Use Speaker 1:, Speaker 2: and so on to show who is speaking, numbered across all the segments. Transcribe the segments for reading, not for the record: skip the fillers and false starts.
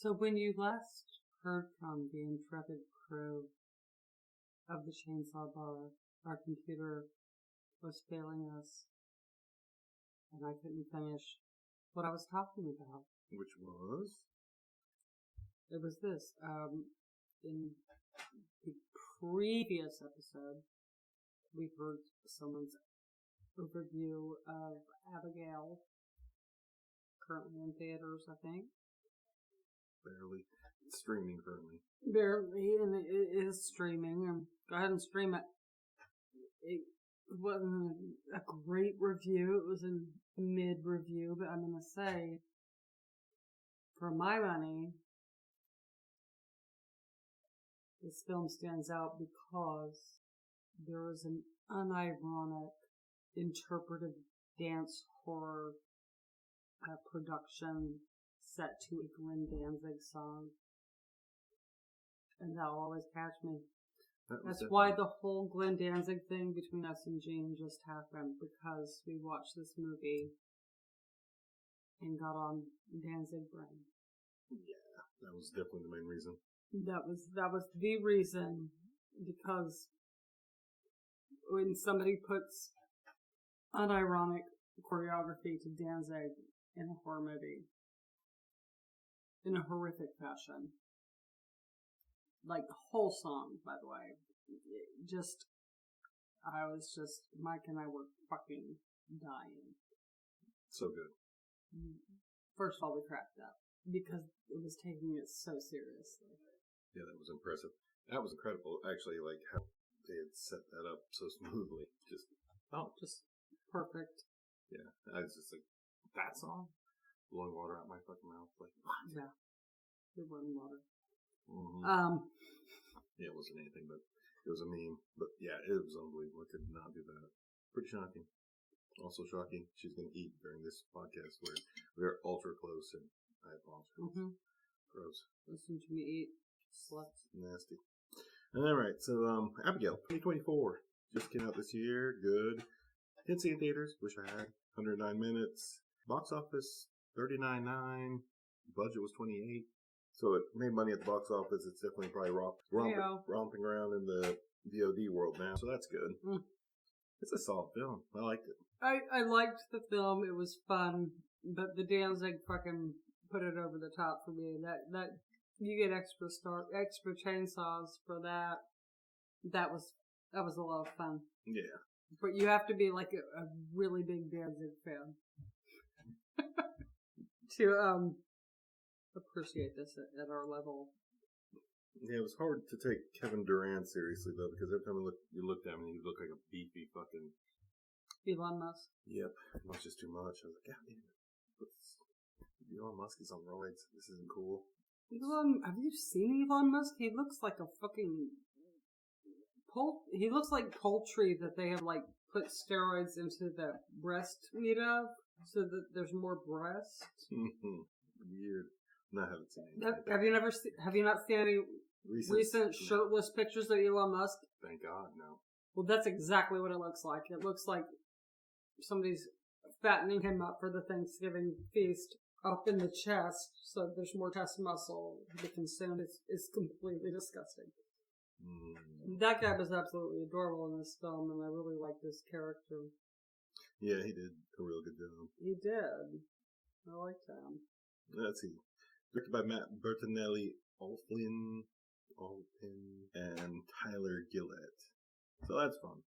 Speaker 1: So when you last heard from the intrepid crew of the Chainsaw Bar, our computer was failing us, and I couldn't finish what I was talking about.
Speaker 2: Which was?
Speaker 1: It was this. In the previous episode, we heard someone's overview of Abigail, currently in theaters, I think.
Speaker 2: Barely. It's streaming currently.
Speaker 1: Barely, and it is streaming. Go ahead and stream it. It wasn't a great review. It was a mid-review, but I'm going to say, for my money, this film stands out because there is an unironic, interpretive dance horror production set to a Glenn Danzig song. And that'll always catch me. That's why the whole Glenn Danzig thing between us and Gene just happened, because we watched this movie and got on Danzig brain.
Speaker 2: Yeah, that was definitely the main reason.
Speaker 1: That was the reason, because when somebody puts unironic choreography to Danzig in a horror movie, in a horrific fashion, like the whole song, by the way, Mike and I were fucking dying.
Speaker 2: So good.
Speaker 1: First of all, we cracked up because it was taking it so seriously.
Speaker 2: Yeah, that was impressive. That was incredible, actually, like how they had set that up so smoothly. Just
Speaker 1: perfect.
Speaker 2: Yeah, I was just like, that song? Blowing water out my fucking mouth. Like, what?
Speaker 1: Yeah. It wasn't water.
Speaker 2: Mm-hmm. Yeah, it wasn't anything, but it was a meme. But yeah, it was unbelievable. I could not do that. Pretty shocking. Also shocking, she's going to eat during this podcast where we are ultra close, and I apologize.
Speaker 1: Mm-hmm.
Speaker 2: Gross.
Speaker 1: Listen to me eat. Sluts.
Speaker 2: Nasty. Alright, so Abigail, 2024. Just came out this year. Good. Didn't see it in theaters. Wish I had. 109 minutes. Box office, $39.9. Budget was $28. So it made money at the box office. It's definitely probably romping around in the VOD world now. So that's good. Mm. It's a solid film. I liked it.
Speaker 1: I liked the film. It was fun. But the Danzig fucking put it over the top for me. That you get extra chainsaws for that. That was a lot of fun.
Speaker 2: Yeah.
Speaker 1: But you have to be like a really big Danzig fan to appreciate this at our level.
Speaker 2: Yeah, it was hard to take Kevin Durant seriously though, because every time you looked at him, he looked like a beefy fucking
Speaker 1: Elon Musk.
Speaker 2: Yep, it was just too much. I was like, God damn it. Elon Musk is on roids. This isn't cool.
Speaker 1: Have you seen Elon Musk? He looks like a fucking he looks like poultry that they have like put steroids into the breast meat of, so that there's more breast.
Speaker 2: Weird. No, I haven't seen
Speaker 1: anything. Have you not seen any recent shirtless pictures of Elon Musk?
Speaker 2: Thank God, no.
Speaker 1: Well, that's exactly what it looks like. It looks like somebody's fattening him up for the Thanksgiving feast up in the chest, so there's more chest muscle to be consumed. It's completely disgusting. That guy was absolutely adorable in this film, and I really liked his character.
Speaker 2: Yeah, he did a real good job.
Speaker 1: He did. I liked him.
Speaker 2: Let's see. Directed by Matt Bertinelli, Alpin, and Tyler Gillett. So that's fun.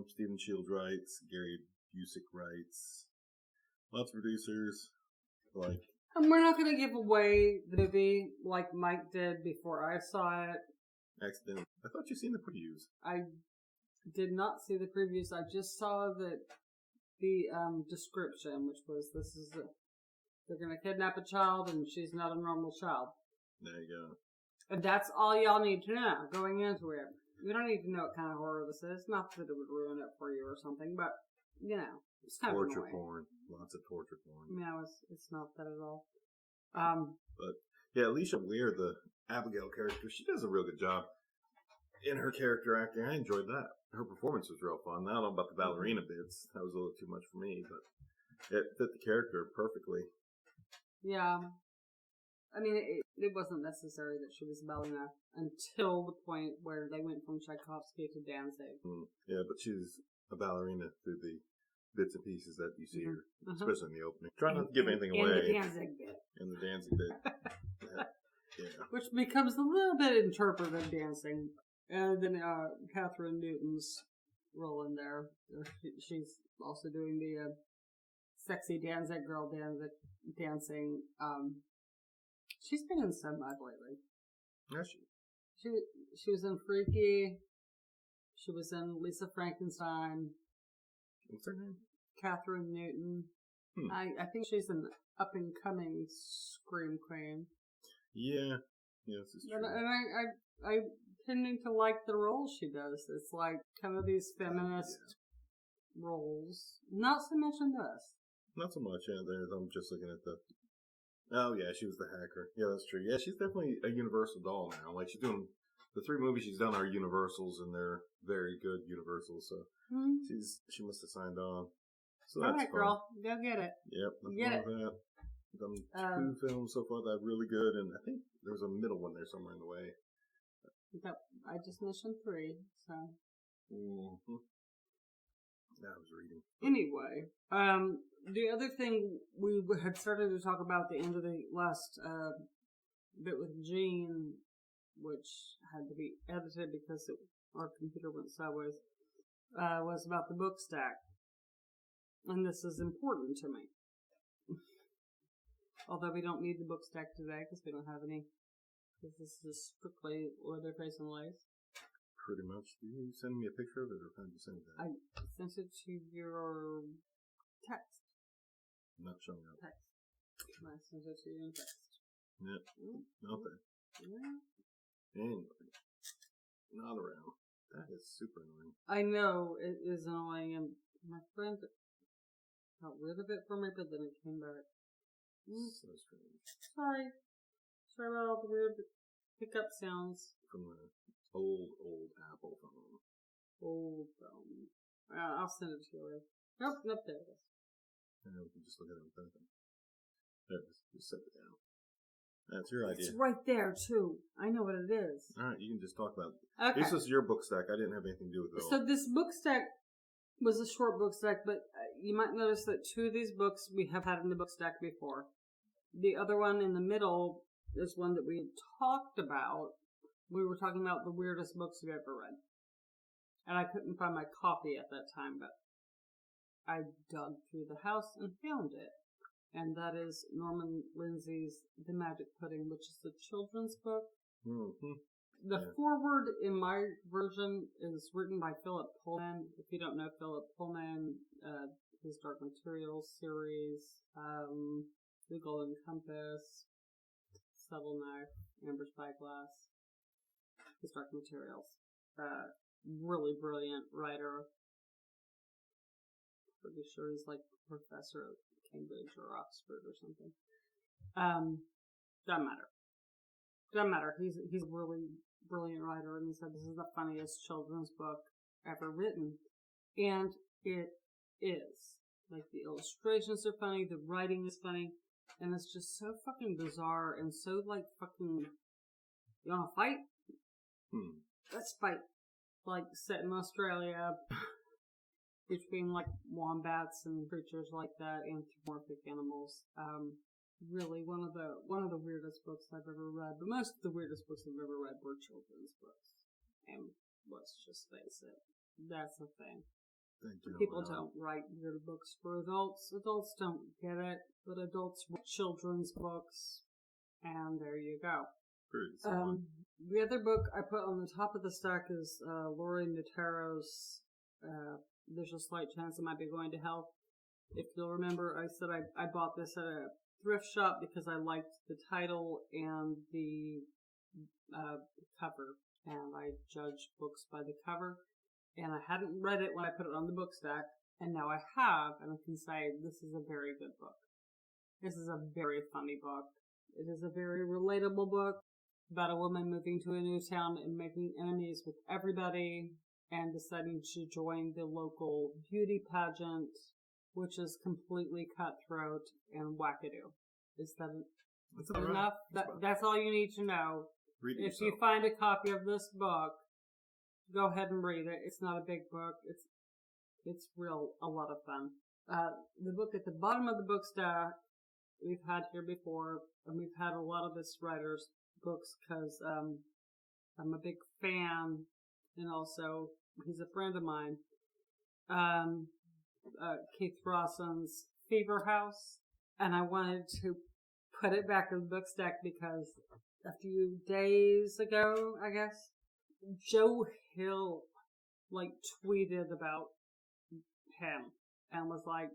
Speaker 2: Stephen Shields writes, Gary Busick writes. Lots of producers.
Speaker 1: And we're not going to give away the movie like Mike did before I saw it.
Speaker 2: Accidentally. I thought you'd seen the previews.
Speaker 1: I did not see the previews. I just saw the description, which was they're going to kidnap a child and she's not a normal child.
Speaker 2: There you go.
Speaker 1: And that's all y'all need to know going into it. You don't need to know what kind of horror this is. Not that it would ruin it for you or something, but, it's kind
Speaker 2: torture
Speaker 1: of annoying.
Speaker 2: Porn. Lots of torture porn.
Speaker 1: No, it's not that at all.
Speaker 2: But, yeah, Alicia Weir, the Abigail character, she does a real good job in her character acting. I enjoyed that. Her performance was real fun. I don't know about the ballerina bits. That was a little too much for me, but it fit the character perfectly.
Speaker 1: Yeah. I mean, it wasn't necessary that she was a ballerina until the point where they went from Tchaikovsky to Danzig.
Speaker 2: Yeah, but she's a ballerina through the bits and pieces that you see her, especially in the opening. Try not to give anything away.
Speaker 1: In the Danzig bit.
Speaker 2: In the Danzig bit. Yeah.
Speaker 1: Which becomes a little bit interpretive dancing. And then Catherine Newton's role in there. She's also doing the sexy Danzig girl dancing. She's been in so much lately.
Speaker 2: Has
Speaker 1: She was in Freaky. She was in Lisa Frankenstein.
Speaker 2: What's her name?
Speaker 1: Catherine Newton. I think she's an up and coming scream queen.
Speaker 2: Yeah. Yes, it's true.
Speaker 1: And I tending to like the role she does. It's like kind of these feminist roles. Not so much in this.
Speaker 2: Not so much, yeah. I'm just looking at the... Oh, yeah, she was the hacker. Yeah, that's true. Yeah, she's definitely a Universal doll now. Like, she's doing... The 3 movies she's done are Universals, and they're very good Universals, so she must have signed on. So that's
Speaker 1: alright, girl. Go get it.
Speaker 2: Yep.
Speaker 1: Get it.
Speaker 2: That. Done 2 films so far that are really good, and I think there's a middle one there somewhere in the way.
Speaker 1: I just mentioned 3, so...
Speaker 2: Yeah, I was reading.
Speaker 1: Anyway, the other thing we had started to talk about at the end of the last bit with Gene, which had to be edited because our computer went sideways, was about the book stack. And this is important to me. Although we don't need the book stack today because we don't have any. Because this is strictly Leatherface and Lace.
Speaker 2: Pretty much. Did you send me a picture of it, or how did you send that?
Speaker 1: I sent it to your text.
Speaker 2: Not showing up.
Speaker 1: Text. I sent it to you in text.
Speaker 2: Yep. Nothing.
Speaker 1: Yeah.
Speaker 2: Anyway. Not around. That is super annoying.
Speaker 1: I know it is annoying, and my friend got rid of it for me, but then it came back.
Speaker 2: So strange.
Speaker 1: Sorry about all the weird pickup sounds.
Speaker 2: From the old Apple phone.
Speaker 1: Old phone. I'll send it to you later. Nope, there it is.
Speaker 2: Yeah, we can just look at it without them. There it is. Just set it down. That's your idea.
Speaker 1: It's right there, too. I know what it is.
Speaker 2: Alright, you can just talk about it.
Speaker 1: Okay.
Speaker 2: This was your book stack. I didn't have anything to do with it at all.
Speaker 1: So this book stack was a short book stack, but you might notice that 2 of these books we have had in the book stack before. The other one in the middle is one that we talked about. We were talking about the weirdest books we've ever read. And I couldn't find my copy at that time, but I dug through the house and found it. And that is Norman Lindsay's The Magic Pudding, which is the children's book. The foreword in my version is written by Philip Pullman. If you don't know Philip Pullman, his Dark Materials series, The Golden Compass, Subtle Knife, Amber Spyglass, his Dark Materials. Really brilliant writer. Pretty sure he's like a professor at Cambridge or Oxford or something. Doesn't matter. He's a really brilliant writer, and he said this is the funniest children's book ever written. And it is. Like, the illustrations are funny, the writing is funny, and it's just so fucking bizarre and so, like, fucking... You wanna fight? Let's fight. Like, set in Australia, between, like, wombats and creatures like that, anthropomorphic animals. Really, one of the weirdest books I've ever read. But most of the weirdest books I've ever read were children's books. And let's just face it, that's the thing. People don't write weird books for adults. Adults don't get it, but adults write children's books. And there you go. The other book I put on the top of the stack is Laurie Notaro's There's a Slight Chance It Might Be Going to Hell. If you'll remember, I said I bought this at a thrift shop because I liked the title and the cover, and I judge books by the cover. And I hadn't read it when I put it on the book stack, and now I have, and I can say this is a very good book. This is a very funny book. It is a very relatable book about a woman moving to a new town and making enemies with everybody and deciding to join the local beauty pageant, which is completely cutthroat and wackadoo. Is that
Speaker 2: That's
Speaker 1: enough. That's all you need to know.
Speaker 2: Read it
Speaker 1: if
Speaker 2: yourself.
Speaker 1: you find a copy of this book, go ahead and read it. It's not a big book. It's a lot of fun. The book at the bottom of the book stack we've had here before, and we've had a lot of this writer's books because I'm a big fan, and also he's a friend of mine. Keith Rawson's Fever House, and I wanted to put it back in the book stack because a few days ago, I guess, Joe Hill tweeted about him and was like,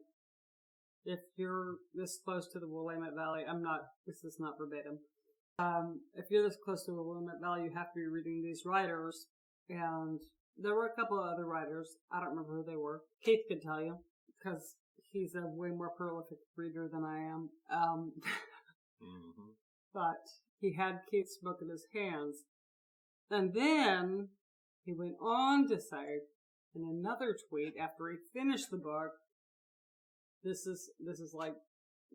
Speaker 1: if you're this close to the Willamette Valley, this is not verbatim. If you're this close to the Willamette Valley, you have to be reading these writers. And there were a couple of other writers. I don't remember who they were. Keith could tell you because he's a way more prolific reader than I am. But he had Keith's book in his hands. And then he went on to say in another tweet after he finished the book, this is like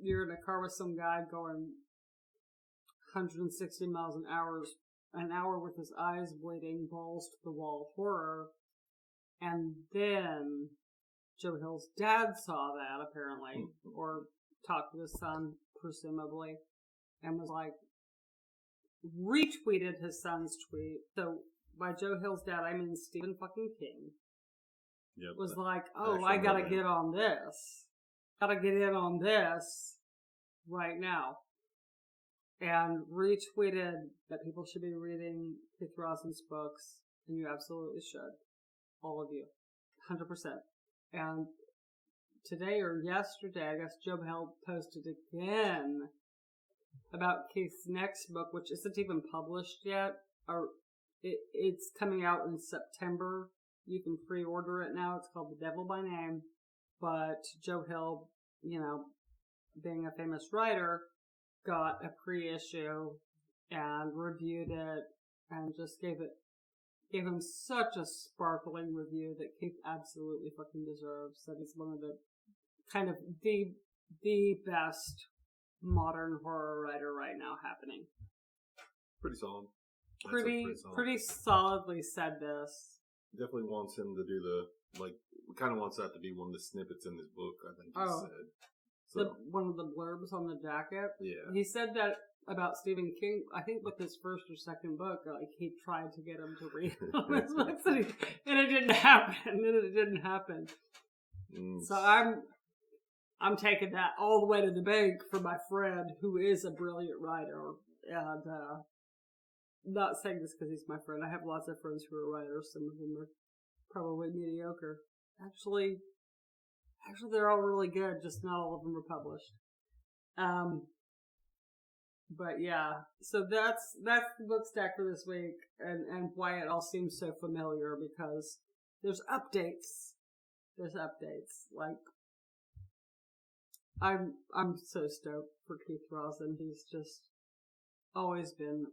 Speaker 1: you're in a car with some guy going 160 miles an hour with his eyes bleeding, balls to the wall horror. And then Joe Hill's dad saw that apparently, or talked to his son presumably, and was like, retweeted his son's tweet. So by Joe Hill's dad, I mean Stephen fucking King.
Speaker 2: Yep,
Speaker 1: was like, oh, I gotta get on this. Gotta get in on this right now. And retweeted that people should be reading Keith Rawson's books, and you absolutely should. All of you. 100%. And today or yesterday, I guess Joe Hill posted again about Keith's next book, which isn't even published yet. Or it's coming out in September. You can pre-order it now. It's called The Devil by Name. But Joe Hill, being a famous writer, got a pre-issue and reviewed it and just gave him such a sparkling review that Keith absolutely fucking deserves. That he's one of the kind of the best modern horror writer right now happening.
Speaker 2: Pretty solid.
Speaker 1: Pretty solidly said this.
Speaker 2: Definitely wants him to do kind of wants that to be one of the snippets in his book, I think he said. So.
Speaker 1: One of the blurbs on the jacket.
Speaker 2: Yeah.
Speaker 1: He said that about Stephen King, I think with his first or second book, he tried to get him to read his books, and it didn't happen. So I'm taking that all the way to the bank for my friend who is a brilliant writer. And not saying this because he's my friend. I have lots of friends who are writers. Some of them are probably mediocre. Actually, they're all really good. Just not all of them were published. But yeah, so that's the book stack for this week, and why it all seems so familiar because there's updates. I'm so stoked for Keith Rawson. He's just always been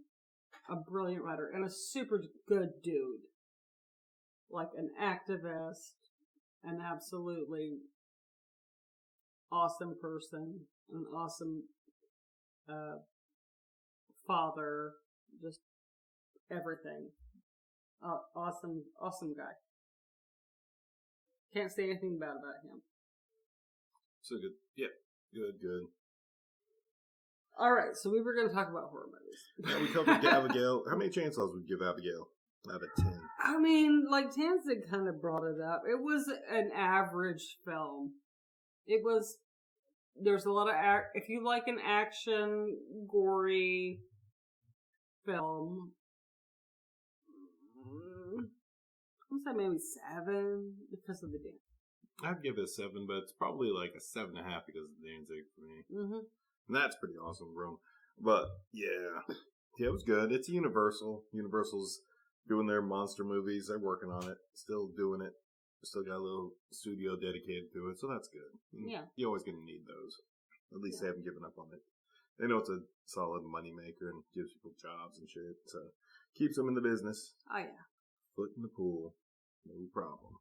Speaker 1: a brilliant writer and a super good dude. Like an activist, an absolutely awesome person, an awesome father, just everything. Awesome guy. Can't say anything bad about him.
Speaker 2: So good. Yeah. Good.
Speaker 1: Alright, so we were going to talk about horror movies.
Speaker 2: Yeah, we covered Abigail. How many chances would you give Abigail out of 10?
Speaker 1: I mean, Danzing kind of brought it up. It was an average film. There's a lot of, if you like an action, gory film, I'd say maybe 7 because of the dance.
Speaker 2: I'd give it a 7, but it's probably like a 7.5 because of Danzig for me.
Speaker 1: Mm-hmm.
Speaker 2: And that's pretty awesome, bro. But yeah, it was good. It's Universal. Universal's doing their monster movies. They're working on it. Still doing it. Still got a little studio dedicated to it, so that's good.
Speaker 1: Yeah.
Speaker 2: You're always going to need those. At least they haven't given up on it. They know it's a solid moneymaker and gives people jobs and shit, so keeps them in the business.
Speaker 1: Oh, yeah.
Speaker 2: Foot in the pool. No problem.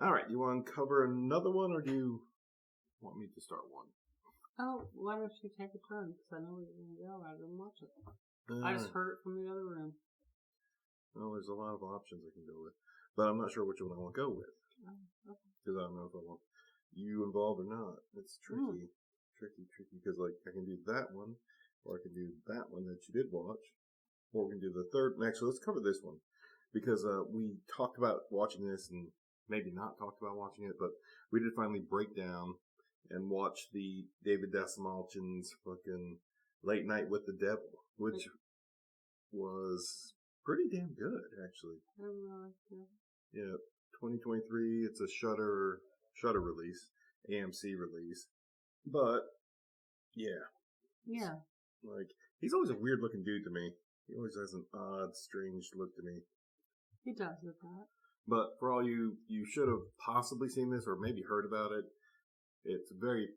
Speaker 2: All right, you want to cover another one, or do you want me to start one?
Speaker 1: Oh, why don't you take a turn? Because I know where you're going to go. I didn't watch it. I just heard it from the other room.
Speaker 2: Well, there's a lot of options I can go with. But I'm not sure which one I want to go with.
Speaker 1: Oh, okay.
Speaker 2: Because I don't know if I want you involved or not. It's tricky. Tricky. Because, like, I can do that one. Or I can do that one that you did watch. Or we can do the third. Actually, let's cover this one. Because we talked about watching this and maybe not talked about watching it. But we did finally break down and watch the David Dastmalchian's fucking Late Night with the Devil. Which was pretty damn good, actually.
Speaker 1: I don't know.
Speaker 2: Yeah, 2023. It's a Shudder release, AMC release. But yeah, like he's always a weird looking dude to me. He always has an odd, strange look to me.
Speaker 1: He does with that.
Speaker 2: But for all you should have possibly seen this or maybe heard about it. It's very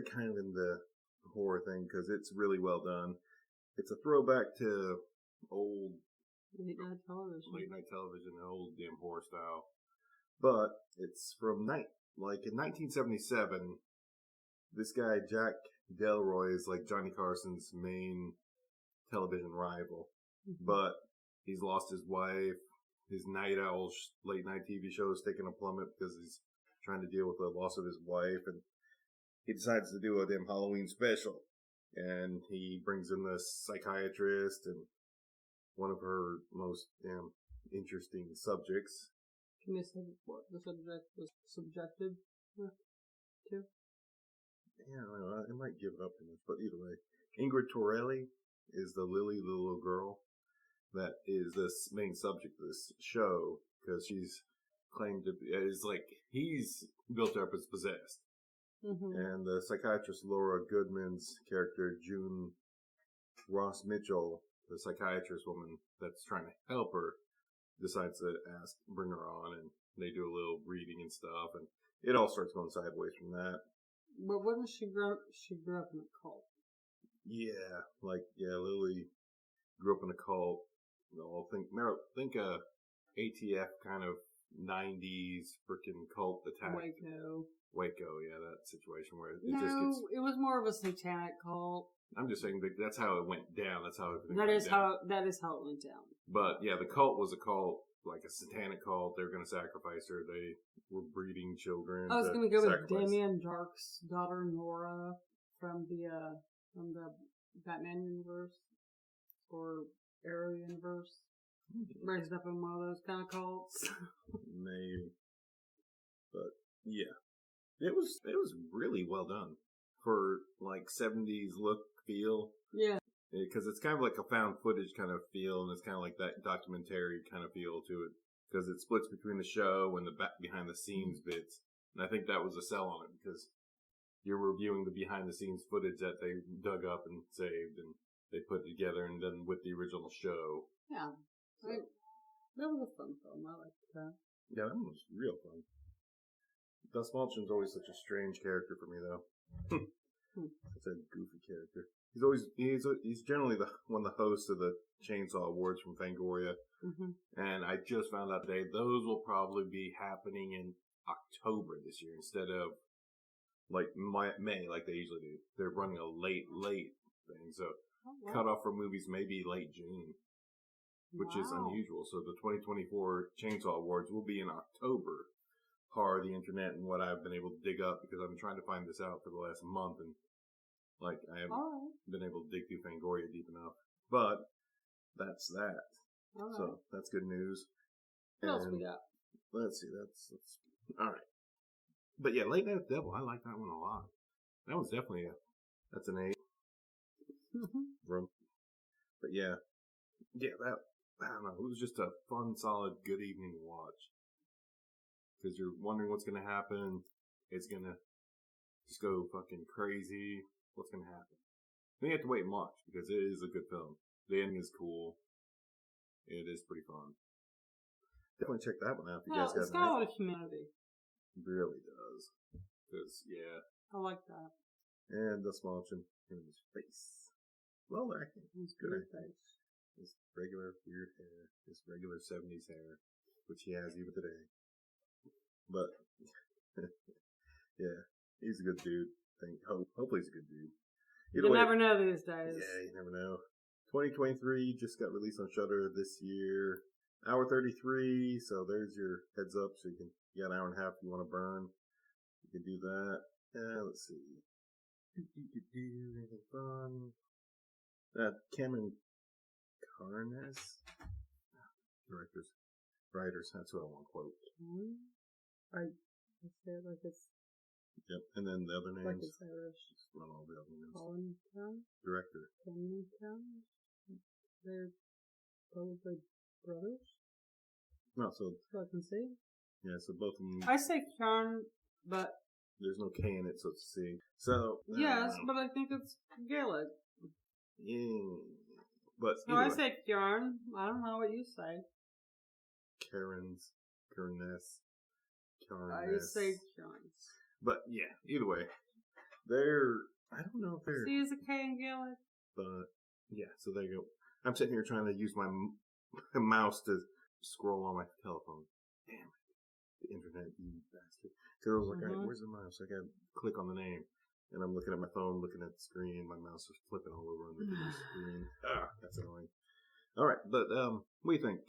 Speaker 2: kind of in the horror thing because it's really well done. It's a throwback to old
Speaker 1: Late night television,
Speaker 2: old damn horror style. But it's from in 1977. This guy Jack Delroy is like Johnny Carson's main television rival, but he's lost his wife. His night owl late night TV show is taking a plummet because he's trying to deal with the loss of his wife, and he decides to do a damn Halloween special. And he brings in the psychiatrist and one of her most damn interesting subjects.
Speaker 1: Can you say what the subject was subjected to?
Speaker 2: Yeah, I don't know. I might give it up too much, but either way. Ingrid Torelli is the little girl that is the main subject of this show because she's claimed to be, it's like he's built up as possessed. And the psychiatrist Laura Goodman's character, June Ross Mitchell, the psychiatrist woman that's trying to help her, decides to bring her on, and they do a little reading and stuff, and it all starts going sideways from that.
Speaker 1: But wasn't she grew up in a cult?
Speaker 2: Yeah, Lily grew up in a cult. Think ATF kind of 90s freaking cult attack. Waco, yeah, that situation where
Speaker 1: it was more of a satanic cult.
Speaker 2: I'm just saying that's how it went down. That's how everything
Speaker 1: that is how it went down.
Speaker 2: But yeah, the cult was a cult, like a satanic cult. They were going to sacrifice her. They were breeding children.
Speaker 1: I was going to go with Damien Dark's daughter Nora from the Batman universe or Arrow universe. Raised up in one of those kind of cults.
Speaker 2: Maybe, but yeah. It was really well done for like 70s look feel.
Speaker 1: Yeah.
Speaker 2: Because it's kind of like a found footage kind of feel, and it's kind of like that documentary kind of feel to it. Because it splits between the show and the behind the scenes bits. And I think that was a sell on it because you're reviewing the behind the scenes footage that they dug up and saved and they put together and done with the original show.
Speaker 1: Yeah. So, that was a fun film. I liked that.
Speaker 2: Yeah, that was real fun. Dastmalchian's always such a strange character for me, though. Such a goofy character. He's generally one of the hosts of the Chainsaw Awards from Fangoria. And I just found out today those will probably be happening in October this year instead of like May, like they usually do. They're running a late thing, so cutoff for movies may be late June, which is unusual. So the 2024 Chainsaw Awards will be in October. Par the internet and what I've been able to dig up because I've been trying to find this out for the last month and like I haven't been able to dig through Fangoria deep enough. But that's that. So that's good news.
Speaker 1: What else we got?
Speaker 2: Let's see. That's all right. But yeah, Late Night with the Devil. I like that one a lot. That one's definitely that's an 8. But yeah, that I don't know. It was just a fun, solid, good evening to watch. Because you're wondering what's going to happen. It's going to just go fucking crazy. What's going to happen? Then you have to wait and watch because it is a good film. The ending is cool. It is pretty fun. Definitely check that one out if you guys got it.
Speaker 1: It's got a lot of humanity.
Speaker 2: It really does. Because, yeah.
Speaker 1: I like that.
Speaker 2: And Dastmalchian in his face. Well acting.
Speaker 1: His
Speaker 2: good
Speaker 1: face.
Speaker 2: His regular weird hair. His regular 70s hair. Which he has even today. But, yeah, he's a good dude. think. Hopefully he's a good dude.
Speaker 1: You never know these days.
Speaker 2: Yeah, you never know. 2023 just got released on Shudder this year. Hour 33, so there's your heads up. So you got an hour and a half if you want to burn. You can do that. Let's see. Anything fun? Cameron Carnes? Directors. Writers. That's what I want to quote.
Speaker 1: I say it like it's...
Speaker 2: Yep, and then the other names.
Speaker 1: Like it's Irish.
Speaker 2: Just run all the other names.
Speaker 1: Colin Town?
Speaker 2: Director.
Speaker 1: Cameron Town? They're probably brothers?
Speaker 2: No, so
Speaker 1: I can see.
Speaker 2: Yeah, so both of them.
Speaker 1: I say Kjarn, but
Speaker 2: there's no K in it, so it's C. So
Speaker 1: yes, but I think it's Gaelic.
Speaker 2: Yeah, but
Speaker 1: so I say Kjarn. I don't know what you say.
Speaker 2: Karen's, Kerness,
Speaker 1: I say Kjarns.
Speaker 2: But yeah, either way, I don't know if they're.
Speaker 1: C is a K in Gaelic.
Speaker 2: But yeah, so there you go. I'm sitting here trying to use my mouse to scroll on my telephone. Damn it. The internet, you bastard. So I was like, alright, where's the mouse? I gotta click on the name. And I'm looking at my phone, looking at the screen. My mouse is flipping all over on the screen. That's annoying. Alright, but what do you think?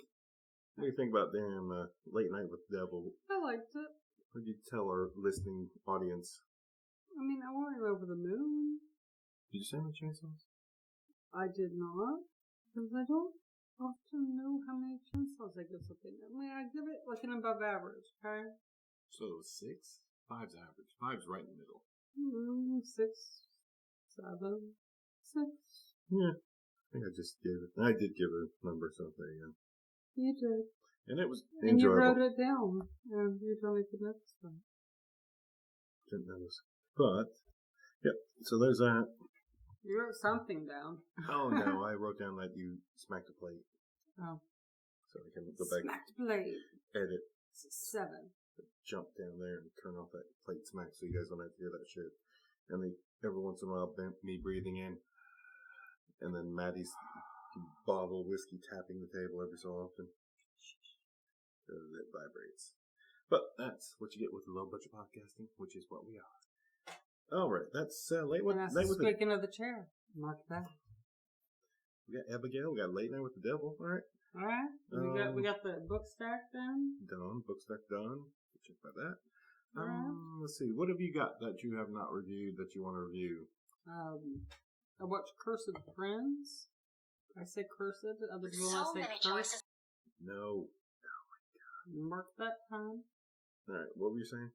Speaker 2: What do you think about damn Late Night with the Devil?
Speaker 1: I liked it.
Speaker 2: What did you tell our listening audience?
Speaker 1: I mean, I went over the moon.
Speaker 2: Did you say no chainsaws?
Speaker 1: I did not. Because I don't often know how many chainsaws I give something. I mean, I give it like an above average, okay?
Speaker 2: So 6? 5's average. 5's right in the middle.
Speaker 1: 6, 7, 6.
Speaker 2: Yeah. I think I did give a number, so there you go.
Speaker 1: You did.
Speaker 2: And it was
Speaker 1: enjoyable. And you wrote it down. And you told me the next one.
Speaker 2: Didn't notice. But, yep, so there's that.
Speaker 1: You wrote something down.
Speaker 2: Oh, no, I wrote down that you smacked a plate.
Speaker 1: Oh.
Speaker 2: So I can go back.
Speaker 1: Smacked plate.
Speaker 2: Edit.
Speaker 1: 7.
Speaker 2: Jump down there and turn off that plate smack so you guys don't have to hear that shit. And then every once in a while, me breathing in. And then Maddie's bottle of whiskey tapping the table every so often. Because it vibrates. But that's what you get with low budget podcasting, which is what we are. Alright, that's Late Night with
Speaker 1: Speaking of the chair, mark that.
Speaker 2: We got Abigail, we got Late Night with the Devil, alright.
Speaker 1: Alright, we got the book stack done.
Speaker 2: Book stack done. Check by that.
Speaker 1: Alright.
Speaker 2: Let's see, what have you got that you have not reviewed that you want to review?
Speaker 1: I watched Cursed Friends. I say cursed, other people want to say cursed.
Speaker 2: No.
Speaker 1: Mark that time.
Speaker 2: Alright, what were you saying?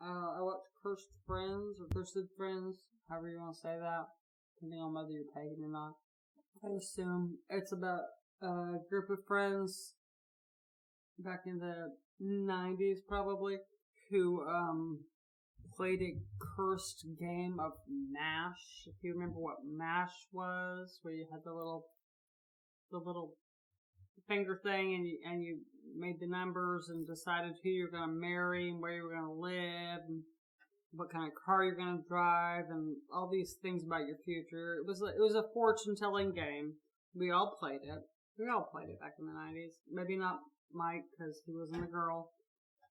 Speaker 1: I watched Cursed Friends or Cursed Friends, however you want to say that, depending on whether you're pagan or not. I assume it's about a group of friends back in the 90s probably who played a cursed game of MASH. If you remember what MASH was, where you had the little finger thing and you made the numbers and decided who you're going to marry and where you're going to live and what kind of car you're going to drive and all these things about your future. It was a fortune telling game. We all played it. We all played it back in the 90s. Maybe not Mike because he wasn't a girl,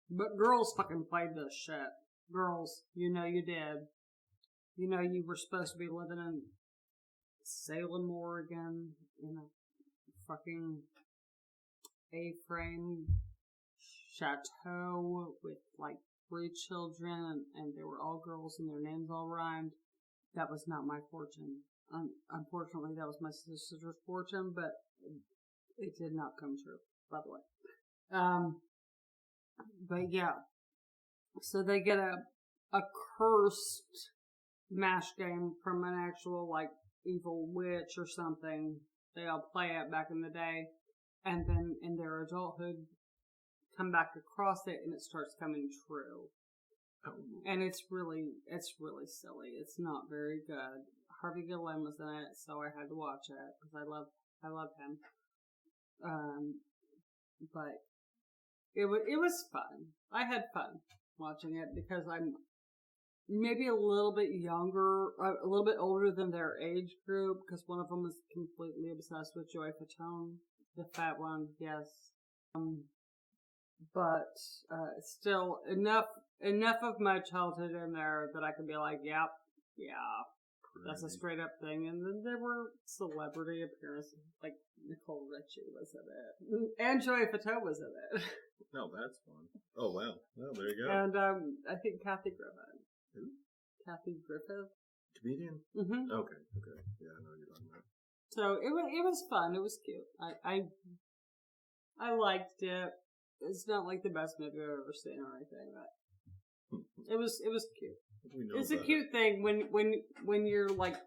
Speaker 1: but girls fucking played this shit. Girls, you know you did. You know you were supposed to be living in Salem, Oregon in a fucking A-frame chateau with like 3 children and they were all girls and their names all rhymed. That was not my fortune. Unfortunately, that was my sister's fortune, but it did not come true, by the way. But yeah. So they get a cursed MASH game from an actual like evil witch or something. They all play it back in the day. And then in their adulthood, come back across it and it starts coming true. And it's really silly. It's not very good. Harvey Guillem was in it, so I had to watch it because I love him. But it was fun. I had fun watching it because I'm maybe a little bit younger, a little bit older than their age group because one of them was completely obsessed with Joy Fatone. The fat one, yes. but still enough of my childhood in there that I could be like, yep, yeah, that's a straight up thing. And then there were celebrity appearances, like Nicole Richie was in it, and Joey Fatone was in it.
Speaker 2: No, that's fun. Oh wow, well there you go.
Speaker 1: And I think Kathy Griffin.
Speaker 2: Who?
Speaker 1: Kathy Griffith.
Speaker 2: Comedian.
Speaker 1: Mm-hmm.
Speaker 2: Okay. Yeah, I know what you're talking about.
Speaker 1: So it was fun. It was cute. I liked it. It's not like the best movie I've ever seen or anything, but it was cute. It's a cute thing when you're like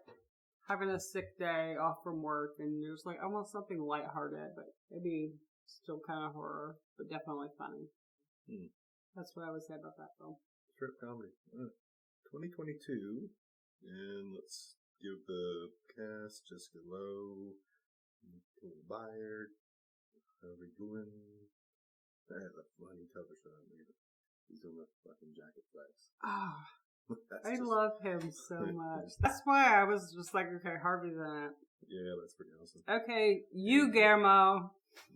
Speaker 1: having a sick day off from work and you're just like, I want something lighthearted, but maybe still kind of horror, but definitely funny. That's what I would say about that film.
Speaker 2: Strip comedy. 2022, and let's give the cast Jessica Lowe, Nicole Byard, Harvey Glenn. That is a funny cover shot. He's doing the fucking jacket flex.
Speaker 1: I love him so much. That's why I was just like, okay, Harvey's in it.
Speaker 2: Yeah, that's pretty awesome.
Speaker 1: Okay, you, Guillermo.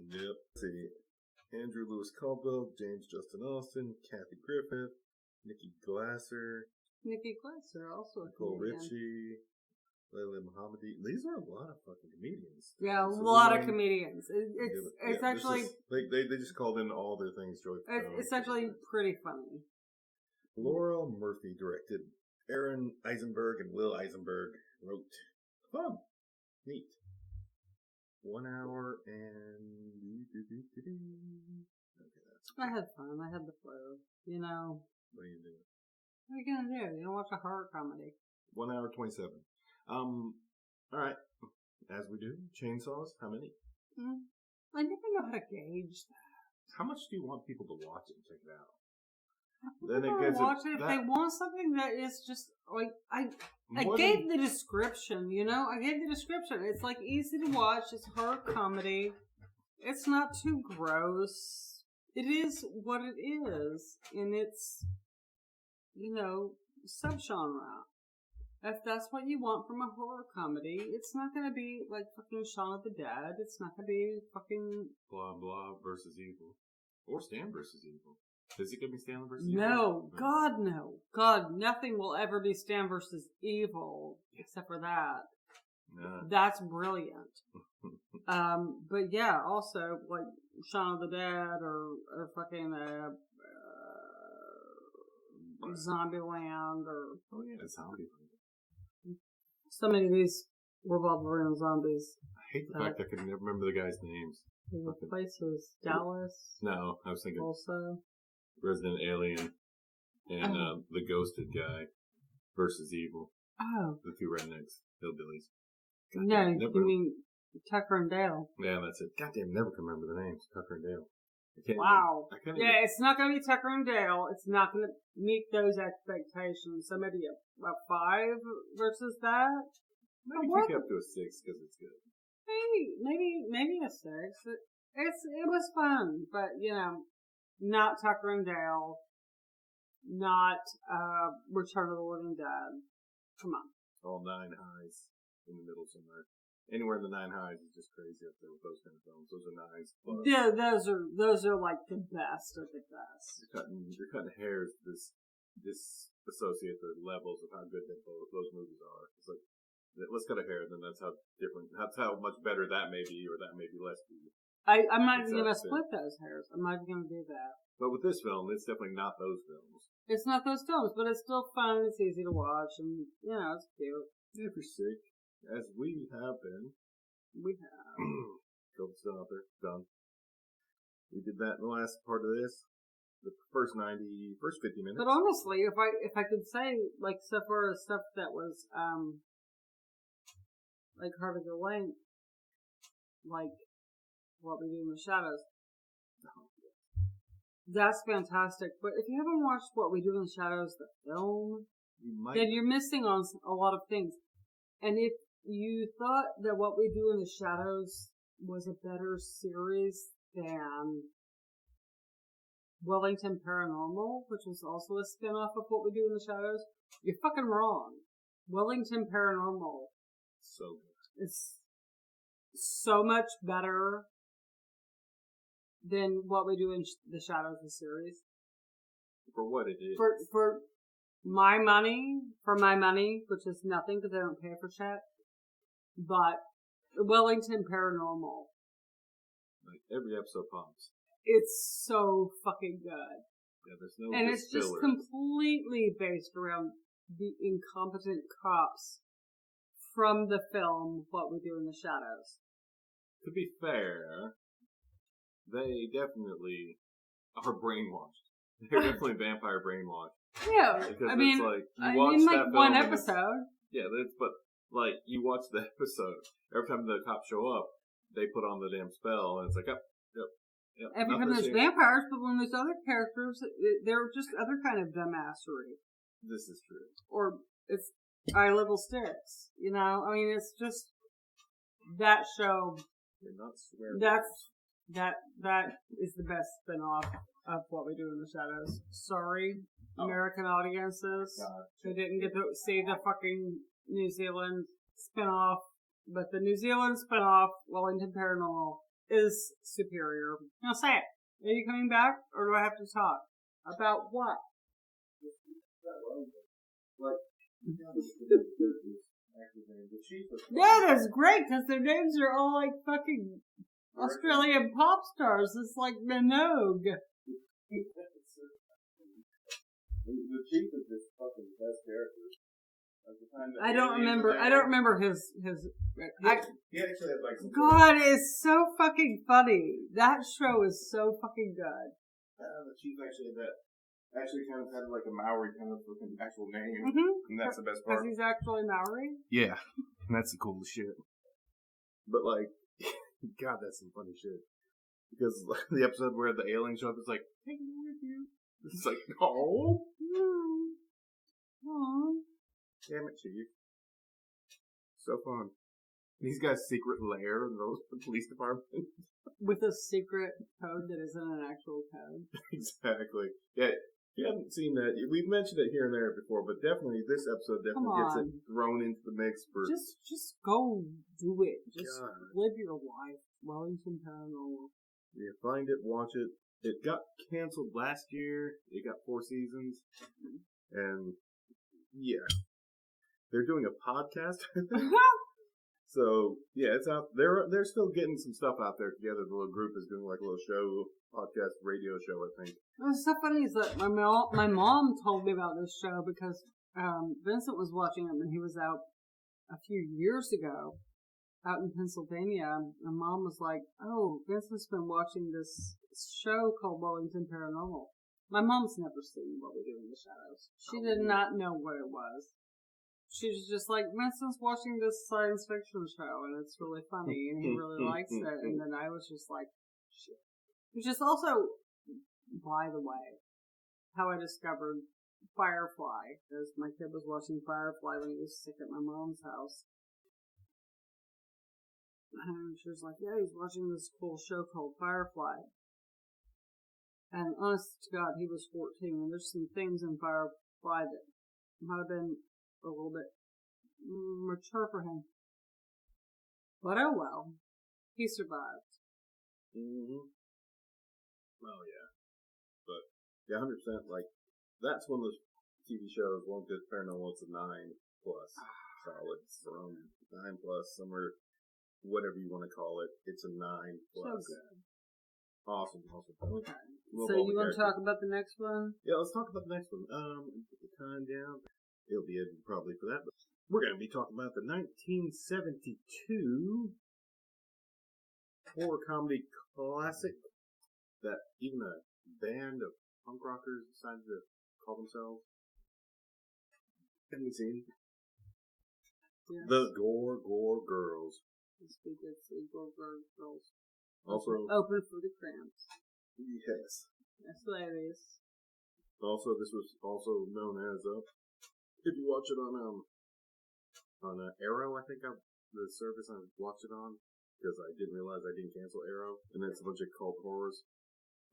Speaker 2: Yep. Let's see. Andrew Lewis Caldwell, James Justin Austin, Kathy Griffith, Nikki Glasser,
Speaker 1: also a
Speaker 2: Nicole
Speaker 1: comedian.
Speaker 2: Richie, Layla Mohammadi. These are a lot of fucking comedians.
Speaker 1: Yeah, a lot of comedians. It's actually
Speaker 2: they just called in all their things.
Speaker 1: It's actually pretty funny.
Speaker 2: Laura Murphy directed. Aaron Eisenberg and Will Eisenberg wrote. Fun, neat. 1 hour and. Okay,
Speaker 1: I had fun. I had the flow. You know.
Speaker 2: What are you doing?
Speaker 1: What are you gonna do? You don't watch a horror comedy.
Speaker 2: 1 hour 27. All right. As we do, chainsaws. How many?
Speaker 1: I never know how to gauge that.
Speaker 2: How much do you want people to watch it and check it out?
Speaker 1: Then it gets watch it if they want something that is just like I gave the description. You know, I gave the description. It's like easy to watch. It's horror comedy. It's not too gross. It is what it is, and it's subgenre. If that's what you want from a horror comedy, it's not going to be like fucking Shaun of the Dead. It's not going to be fucking
Speaker 2: blah blah versus evil or Stan versus evil. Is it going to be Stan versus evil?
Speaker 1: No, God, no. God, nothing will ever be Stan versus evil except for that. Nah. That's brilliant. But yeah, also like Shaun of the Dead or fucking Zombieland or
Speaker 2: Zombieland.
Speaker 1: So many of these revolve around zombies.
Speaker 2: I hate the fact that I can never remember the guys' names.
Speaker 1: The place was Dallas.
Speaker 2: No, I was thinking
Speaker 1: also
Speaker 2: Resident Alien and the ghosted guy versus evil.
Speaker 1: Oh,
Speaker 2: the two rednecks, hillbillies.
Speaker 1: No, you mean Tucker and Dale?
Speaker 2: Yeah, that's it. Goddamn, never can remember the names. Tucker and Dale.
Speaker 1: Wow. It's not going to be Tucker and Dale. It's not going to meet those expectations. So maybe a 5 versus that.
Speaker 2: Maybe kick it up to a 6 because it's good.
Speaker 1: Maybe a 6. It was fun, but not Tucker and Dale, not Return of the Living Dead. Come on.
Speaker 2: All 9 highs in the middle somewhere. Anywhere in the 9 highs is just crazy up there with those kind of films. Those are 9s. Plus.
Speaker 1: Yeah, those are like the best of the best.
Speaker 2: You're cutting hairs to disassociate the levels of how good those movies are. It's like, let's cut a hair, then that's how much better that may be, or that may be less for you.
Speaker 1: I'm not even going to split those hairs. I'm not even going to do that.
Speaker 2: But with this film, it's definitely not those films.
Speaker 1: It's not those films, but it's still fun. It's easy to watch, and it's cute.
Speaker 2: Yeah, if you're sick, as we have been.
Speaker 1: We have.
Speaker 2: Cold still out there. Done. We did that in the last part of this. The first 50 minutes.
Speaker 1: But honestly, if I could say, like, so far as stuff that was, like Harvey Glenn, like What We Do in the Shadows. That's fantastic. But if you haven't watched What We Do in the Shadows, the film, then you're missing on a lot of things. And if you thought that What We Do in the Shadows was a better series than Wellington Paranormal, which was also a spinoff of What We Do in the Shadows, you're fucking wrong. Wellington Paranormal.
Speaker 2: So good.
Speaker 1: It's so much better than what we do in the Shadows of the series.
Speaker 2: For what it is.
Speaker 1: For my money, which is nothing because I don't pay for shit, but Wellington Paranormal.
Speaker 2: Like, every episode pumps.
Speaker 1: It's so fucking good.
Speaker 2: Yeah, there's no
Speaker 1: and it's just completely based around the incompetent cops from the film What We Do in the Shadows.
Speaker 2: To be fair, they definitely are brainwashed. They're definitely vampire brainwashed.
Speaker 1: Yeah,
Speaker 2: because
Speaker 1: I mean,
Speaker 2: it's like you watch that film
Speaker 1: one episode.
Speaker 2: Yeah, but like you watch the episode. Every time the cops show up, they put on the damn spell, and it's like, yep.
Speaker 1: Every time there's vampires, but when there's other characters, they're just other kind of dumbassery.
Speaker 2: This is true.
Speaker 1: Or it's eye level sticks. You know, I mean, it's just that show.
Speaker 2: You're not swearing.
Speaker 1: That is the best spinoff of What We Do in the Shadows. Sorry, American audiences. They didn't get to see the fucking New Zealand spinoff, but the New Zealand spinoff, Wellington Paranormal, is superior. Now say it. Are you coming back, or do I have to talk? About what? That is great, because their names are all like fucking Australian pop stars. It's like Minogue.
Speaker 2: The chief is just fucking the best character.
Speaker 1: I don't remember his.
Speaker 2: He actually had like.
Speaker 1: God, it's so fucking funny. That show is so fucking good.
Speaker 2: The chief actually kind of had like a Maori kind of fucking actual name, and that's the best part.
Speaker 1: Because he's actually Maori.
Speaker 2: Yeah, and that's the coolest shit. But like, God, that's some funny shit. Because the episode where the alien show up, it's like, take me with you. It's like, oh. Damn it, Chief. So fun. He's got a secret lair in the police department.
Speaker 1: With a secret code that isn't an actual code.
Speaker 2: Exactly. Yeah, if you haven't seen that, we've mentioned it here and there before, but definitely, this episode definitely gets it thrown into the mix for...
Speaker 1: Just go do it. Just live your life. Wellington Paranormal.
Speaker 2: Yeah, find it, watch it. It got canceled last year. It got 4 seasons. And, yeah. They're doing a podcast. So, yeah, it's out. They're still getting some stuff out there together. The little group is doing like a little show, podcast, radio show, I think.
Speaker 1: What's so funny is that my mom told me about this show because Vincent was watching it when he was out a few years ago out in Pennsylvania. And Mom was like, oh, Vincent's been watching this show called Wellington Paranormal. My mom's never seen What We Do in the Shadows. She did not know what it was. She was just like, Vincent's watching this science fiction show, and it's really funny, and he really likes it. And then I was just like, shit. Which is also, by the way, how I discovered Firefly, because my kid was watching Firefly when he was sick at my mom's house. And she was like, yeah, he's watching this cool show called Firefly. And honest to God, he was 14, and there's some things in Firefly that might have been a little bit mature for him. But oh well. He survived.
Speaker 2: Mm-hmm. Oh yeah. But, yeah, 100%, like, that's one of those TV shows, one good paranormal, it's a 9+. Solid. It's around 9+, somewhere, whatever you want to call it. It's a 9+.
Speaker 1: So good.
Speaker 2: Awesome.
Speaker 1: Okay. So you want to talk about the next one?
Speaker 2: Yeah, let's talk about the next one. Put the time down. It'll be edited probably for that, but we're going to be talking about the 1972 horror comedy classic that even a band of punk rockers decided to call themselves. Have you seen? Yes. The Gore Girls.
Speaker 1: It's Gore Girls.
Speaker 2: Also,
Speaker 1: open for the cramps.
Speaker 2: Yes.
Speaker 1: Yes, ladies.
Speaker 2: Also, this was also known as if you watch it on Arrow, I think the service I watched it on, because I didn't realize I didn't cancel Arrow, and it's a bunch of cult horrors.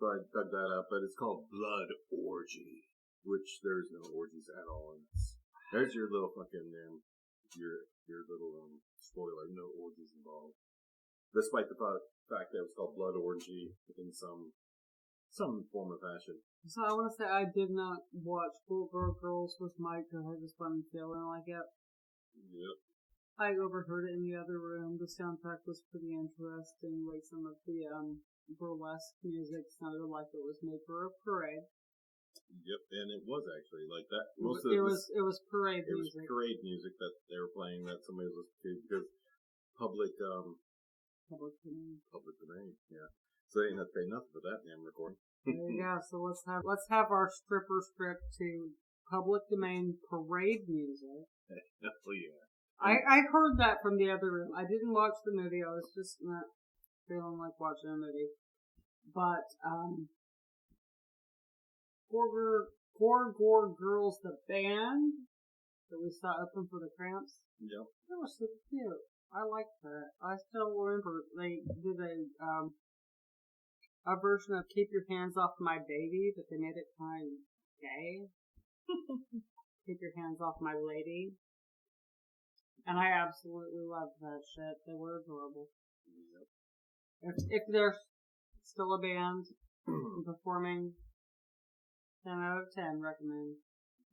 Speaker 2: So I dug that up, but it's called Blood Orgy, which there's no orgies at all. And there's your little fucking your little spoiler. No orgies involved, despite the fact that it was called Blood Orgy in some form of fashion.
Speaker 1: So I want to say I did not watch Bulldog Girls with Mike because I just wasn't feeling like it.
Speaker 2: Yep.
Speaker 1: I overheard it in the other room. The soundtrack was pretty interesting. Like some of the burlesque music sounded like it was made for a parade.
Speaker 2: Yep, and it was actually like that.
Speaker 1: It was parade music.
Speaker 2: It was parade music that they were playing that somebody was listening to because public domain. Yeah, so they didn't have to pay nothing for that damn recording.
Speaker 1: There you go. So let's have our stripper strip to public domain parade music.
Speaker 2: Oh yeah.
Speaker 1: I heard that from the other room. I didn't watch the movie. I was just not feeling like watching a movie. But Gore Girls, the band that we saw open for the Cramps.
Speaker 2: Yep.
Speaker 1: That was so cute. I liked that. I still remember they did a version of "Keep Your Hands Off My Baby," but they made it kind of gay. Keep your hands off my lady. And I absolutely loved that shit. They were adorable. Yep. If they're still a band performing, 10 out of 10 recommend.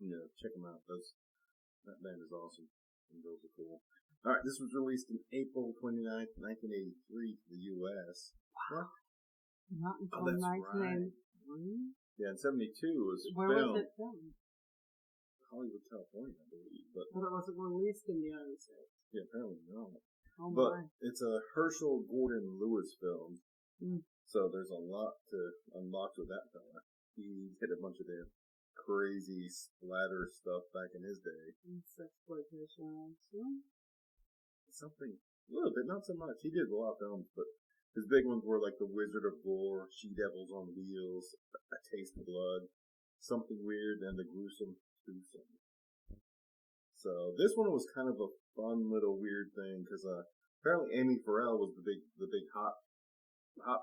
Speaker 2: Yeah, check them out. That band is awesome. And those are cool. Alright, this was released in April 29th, 1983 in the U.S.
Speaker 1: Wow. Not until 1983?
Speaker 2: Right. Yeah, in 72 it was
Speaker 1: Where was it filmed?
Speaker 2: Hollywood, California, I believe. But
Speaker 1: it wasn't released in the United States.
Speaker 2: Yeah, apparently not.
Speaker 1: Oh
Speaker 2: but
Speaker 1: my.
Speaker 2: it's a Herschel Gordon Lewis film.
Speaker 1: Mm.
Speaker 2: So there's a lot to unlock with that fella. He did a bunch of damn crazy splatter stuff back in his day.
Speaker 1: Sexploitation.
Speaker 2: Something, a little bit, not so much. He did a lot of films, but his big ones were like The Wizard of Gore, She Devils on Wheels, A Taste of Blood, Something Weird, and The Gruesome Twosome. So this one was kind of a fun little weird thing because apparently Amy Farrell was the big hot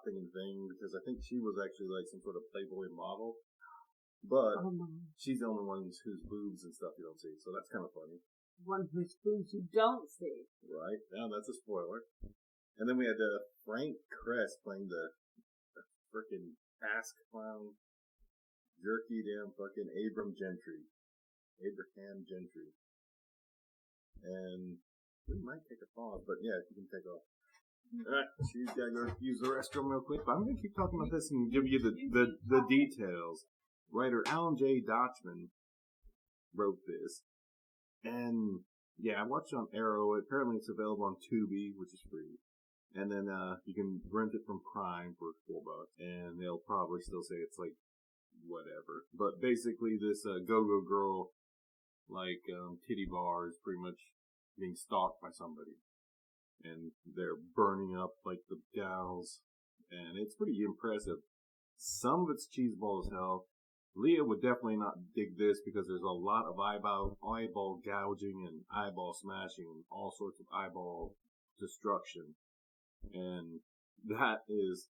Speaker 2: thing because I think she was actually like some sort of Playboy model, but she's the only one whose boobs and stuff you don't see, so that's kind of funny.
Speaker 1: One whose boobs you don't see.
Speaker 2: Right. Now that's a spoiler. And then we had Frank Kress playing the frickin' ass clown, jerky damn fucking Abraham Gentry. And we might take a pause, but yeah, you can take off. Alright, she's gotta go use the restroom real quick, but I'm gonna keep talking about this and give you the details. Writer Alan J. Dotchman wrote this. And yeah, I watched it on Arrow. Apparently it's available on Tubi, which is free. And then you can rent it from Prime for $4. And they'll probably still say it's like whatever. But basically this go-go girl like titty bar is pretty much being stalked by somebody. And they're burning up like the gals. And it's pretty impressive. Some of it's cheeseball as hell. Leah would definitely not dig this because there's a lot of eyeball gouging and eyeball smashing and all sorts of eyeball destruction. And that is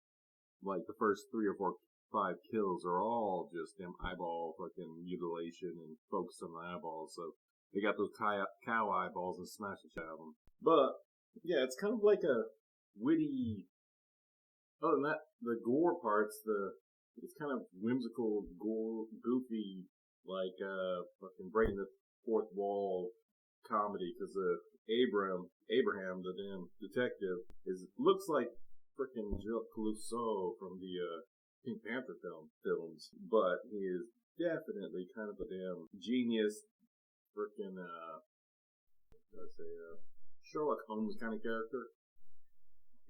Speaker 2: like the first 3 or 4, 5 kills are all just them eyeball fucking mutilation and focus on the eyeballs. So they got those cow eyeballs and smash the shit out of them. But yeah, it's kind of like a witty. Other than that, the gore parts, it's kind of whimsical, goofy, like fucking breaking the fourth wall comedy. Because Abraham, the damn detective, looks like frickin' Jacques Clouseau from the Pink Panther films, but he is definitely kind of a damn genius, frickin' Sherlock Holmes kind of character.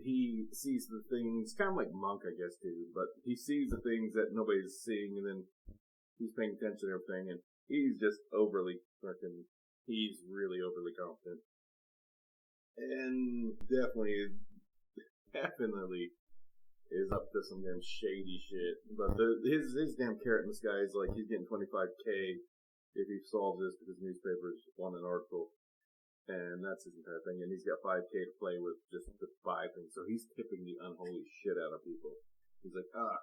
Speaker 2: He sees the things, kind of like Monk, I guess, too, but he sees the things that nobody's seeing, and then he's paying attention to everything, and he's just he's really overly confident. And definitely is up to some damn shady shit. But his damn carrot in the sky is like he's getting $25K if he solves this because newspapers want an article. And that's his entire thing. And he's got $5K to play with just the 5 things. So he's tipping the unholy shit out of people. He's like, I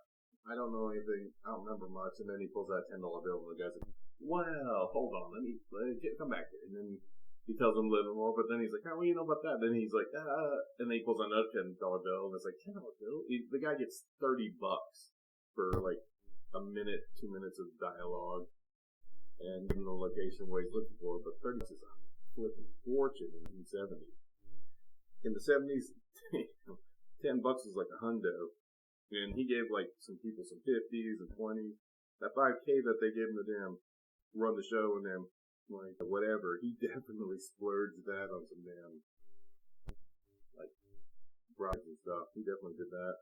Speaker 2: don't know anything. I don't remember much. And then he pulls out a $10 bill and the guy's like, well, hold on. Let me come back here. And then he tells him a little more, but then he's like, oh, what do you know about that? Then he's like, and then he pulls another $10 bill, and it's like, $10 bill? The guy gets $30 for like a minute, 2 minutes of dialogue, and in the location where he's looking for, but 30 is a flipping fortune in the 1970s. In the 70s, $10 was like a hundo, and he gave like some people some 50s and 20s. That $5K that they gave him to damn run the show and them, like, whatever, he definitely splurged that on some damn, like, brides and stuff. He definitely did that.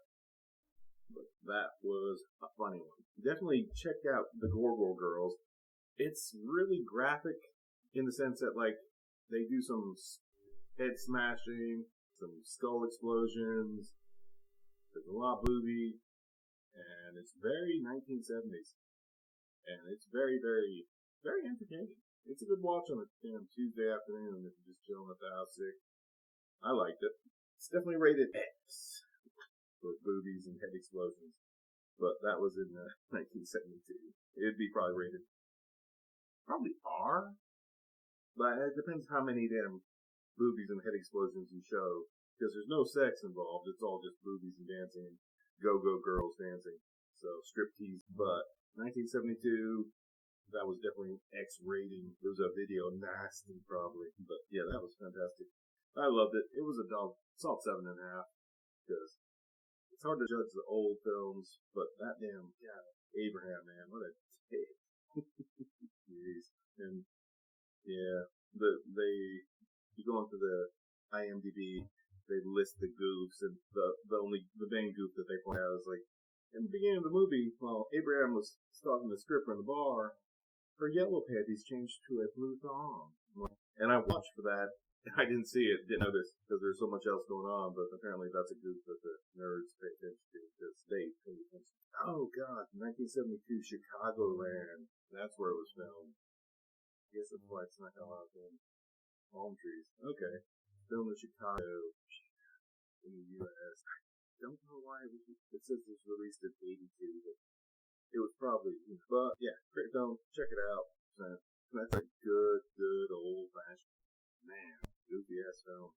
Speaker 2: But that was a funny one. Definitely check out the Gorgor Girls. It's really graphic in the sense that, like, they do some head smashing, some skull explosions, there's a lot of booby, and it's very 1970s. And it's very, very, very entertaining. It's a good watch on a damn Tuesday afternoon if you're just chilling at the house sick. I liked it. It's definitely rated X for boobies and head explosions. But that was in 1972. It'd be probably rated R. But it depends how many damn boobies and head explosions you show. Because there's no sex involved. It's all just boobies and dancing. Go-go girls dancing. So striptease. But 1972... that was definitely an X rating. It was a video nasty, probably. But yeah, that was fantastic. I loved it. It was a solid 7.5. Because it's hard to judge the old films, but that damn Abraham, man, what a take. Jeez. And yeah, you go into the IMDb, they list the goofs, and the main goof that they point out is like, in the beginning of the movie, while Abraham was stalking the stripper in the bar, her yellow panties changed to a blue thong. And I watched for that. I didn't see it, didn't notice, because there's so much else going on, but apparently that's a goof that the nerds pay attention to, because they pay attention. Oh god, 1972 Chicagoland. That's where it was filmed. I guess that's why it's not a lot of palm trees. Okay. Filmed in Chicago, in the U.S. I don't know why it says it was released in 82, but it was probably, but yeah, great film. Check it out. That's a good old-fashioned, man, goofy ass film.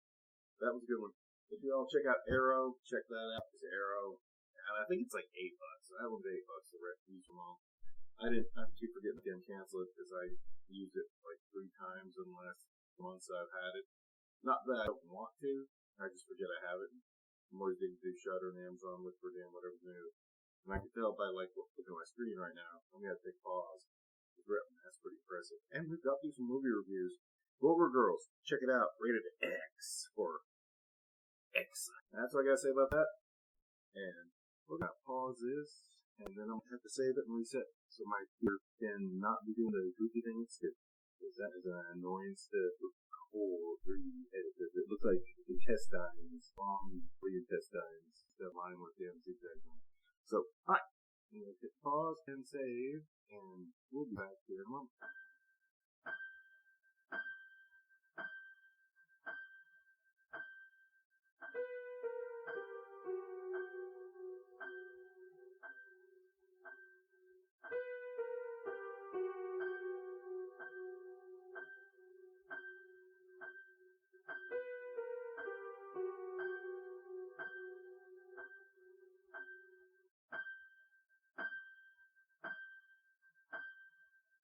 Speaker 2: That was a good one. If you all check out Arrow, check that out. It's Arrow, and I think it's like $8. That one's $8. The rest of these wrong. I keep forgetting to cancel it because I used it like 3 times in the last months I've had it. Not that I don't want to. I just forget I have it. I'm always digging through Shudder and Amazon, look for damn whatever's new. And I can tell by like looking at my screen right now, I'm gonna take pause. That's pretty impressive. And we've got through some movie reviews. Gorgor Girls, check it out. Rated X for X. That's what I gotta say about that. And we're gonna pause this, and then I'm gonna have to save it and reset so my computer can not be doing the goofy things. Because that is an annoyance to record or edit. It looks like intestines, long intestines, that line with the zigzag. So, alright, I'm going to hit pause and save, and we'll be back here in a moment.